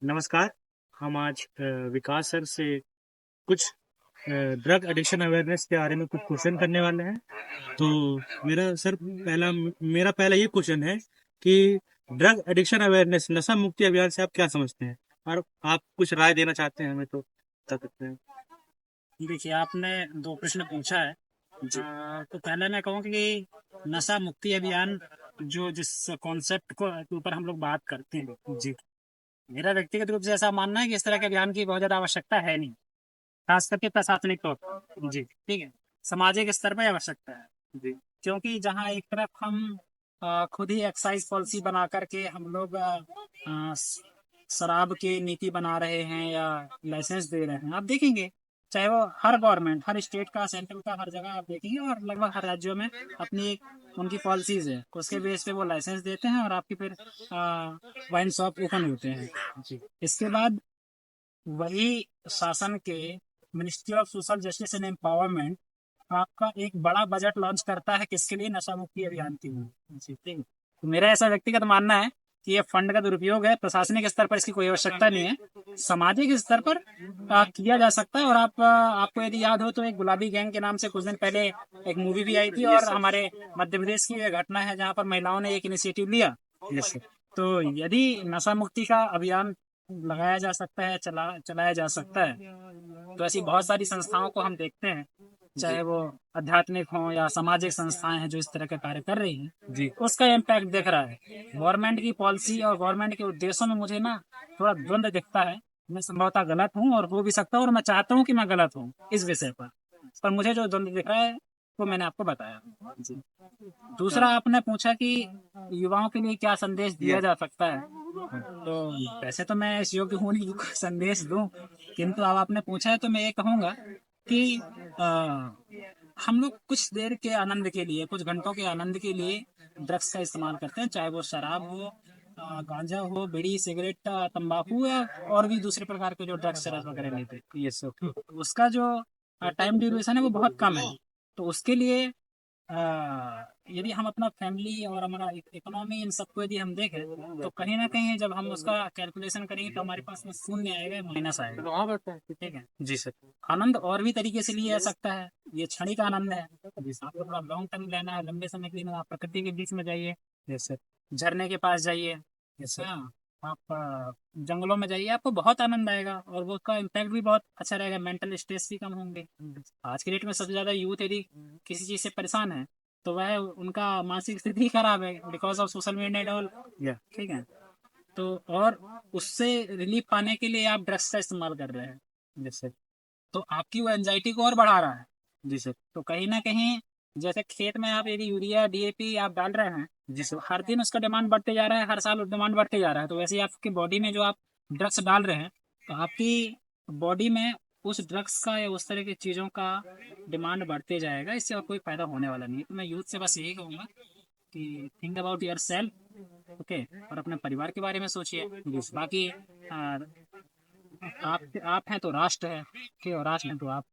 नमस्कार। हम आज विकास सर से कुछ ड्रग एडिक्शन अवेयरनेस के बारे में कुछ क्वेश्चन करने वाले हैं। तो मेरा पहला ये क्वेश्चन है कि ड्रग एडिक्शन अवेयरनेस नशा मुक्ति अभियान से आप क्या समझते हैं? और आप कुछ राय देना चाहते हैं हमें तो बता सकते हैं। देखिए, आपने दो प्रश्न पूछा है। जी। तो पहले मैं कहूँ कि नशा मुक्ति अभियान जो जिस कॉन्सेप्ट को के ऊपर हम लोग बात करते हैं, जी। मेरा व्यक्तिगत रूप से ऐसा मानना है कि इस तरह के अभियान की बहुत ज़्यादा आवश्यकता है नहीं, खास करके प्रशासनिक तौर पर। जी। ठीक है, सामाजिक स्तर पर आवश्यकता है। जी। क्योंकि जहाँ एक तरफ हम खुद ही एक्साइज पॉलिसी बना करके हम लोग शराब की नीति बना रहे हैं या लाइसेंस दे रहे हैं, आप देखेंगे चाहे वो हर गवर्नमेंट, हर स्टेट का, सेंट्रल का, हर जगह आप देखेंगे, और लगभग हर राज्यों में अपनी एक उनकी पॉलिसीज है, उसके बेस पे वो लाइसेंस देते हैं और आपकी फिर वाइन शॉप ओपन होते हैं। जी। इसके बाद वही शासन के ministry of social justice and empowerment आपका एक बड़ा बजट लॉन्च करता है, किसके लिए? नशा मुक्ति अभियान के लिए। जी, ठीक है। तो मेरा ऐसा व्यक्तिगत मानना है कि ये फंड का दुरुपयोग है। प्रशासनिक स्तर पर इसकी कोई आवश्यकता नहीं है, सामाजिक स्तर पर किया जा सकता है। और आपको यदि याद हो तो एक गुलाबी गैंग के नाम से कुछ दिन पहले एक मूवी भी आई थी, और हमारे मध्य प्रदेश की यह घटना है जहाँ पर महिलाओं ने एक इनिशिएटिव लिया। Yes sir. तो यदि नशा मुक्ति का अभियान लगाया जा सकता है, चलाया जा सकता है, तो ऐसी बहुत सारी संस्थाओं को हम देखते हैं, जी। चाहे वो आध्यात्मिक हों या सामाजिक संस्थाएं हैं जो इस तरह के कार्य कर रही हैं, जी। उसका इम्पैक्ट दिख रहा है। गवर्नमेंट की पॉलिसी और गवर्नमेंट के उद्देश्यों में मुझे ना थोड़ा द्वंद्व दिखता है। मैं संभवतः गलत हूँ और हो भी सकता है, और मैं चाहता हूँ कि मैं गलत हूँ इस विषय पर मुझे जो द्वंद्व दिख रहा है वो मैंने आपको बताया। जी। दूसरा, आपने पूछा कि युवाओं के लिए क्या संदेश दिया यस। जा सकता है। तो वैसे तो मैं इस योग्य हूँ नहीं कि कोई संदेश दूं, किंतु अब आपने पूछा है तो मैं ये कहूँगा कि आ, हम लोग कुछ देर के आनंद के लिए, कुछ घंटों के आनंद के लिए ड्रग्स का इस्तेमाल करते हैं, चाहे वो शराब हो, गांजा हो, बीड़ी, सिगरेट, तंबाकू, या और भी दूसरे प्रकार के जो ड्रग्स शराब वगैरह लेते हैं। Yes sir. उसका जो टाइम ड्यूरेशन है वो बहुत कम है। तो उसके लिए यदि हम अपना फैमिली और हमारा इकोनॉमी, इन सबको यदि हम देखें, तो कहीं ना कहीं जब हम उसका कैलकुलेशन करेंगे तो हमारे पास में शून्य आएगा, माइनस आएगा। वहाँ बैठते हैं। ठीक है। जी सर। आनंद और भी तरीके से लिया जा सकता है। ये क्षणिक आनंद है। आपको थोड़ा लॉन्ग टर्म लेना है, लंबे समय के लिए, आप प्रकृति के बीच में जाइए, यस सर। झरने के पास जाइए। Yes sir. हाँ, आप जंगलों में जाइए, आपको बहुत आनंद आएगा और वो उसका इम्पैक्ट भी बहुत अच्छा रहेगा, मेंटल स्ट्रेस भी कम होंगे। आज के डेट में सबसे ज्यादा यूथ यदि किसी चीज से परेशान है तो वह उनका मानसिक स्थिति ही खराब है, because of social media and all. या। ठीक है। तो और उससे रिलीफ पाने के लिए आप ड्रग्स का इस्तेमाल कर रहे हैं, यस सर। तो आपकी वो एंजाइटी को और बढ़ा रहा है। जी सर। तो कहीं ना कहीं, जैसे खेत में आप यदि यूरिया, डीएपी आप डाल रहे हैं, जी सर। तो हर दिन उसका डिमांड बढ़ते जा रहा है, हर साल डिमांड बढ़ते जा रहा है, तो वैसे ही आपकी बॉडी में जो आप ड्रग्स डाल रहे हैं, तो आपकी बॉडी में उस ड्रग्स का या उस तरह की चीज़ों का डिमांड बढ़ते जाएगा। इससे और कोई फायदा होने वाला नहीं है। तो मैं यूथ से बस यही कहूँगा कि think about your self, okay, और अपने परिवार के बारे में सोचिए। बाकी आप हैं तो राष्ट्र है, ठीक है, और राष्ट्र हैं तो आप।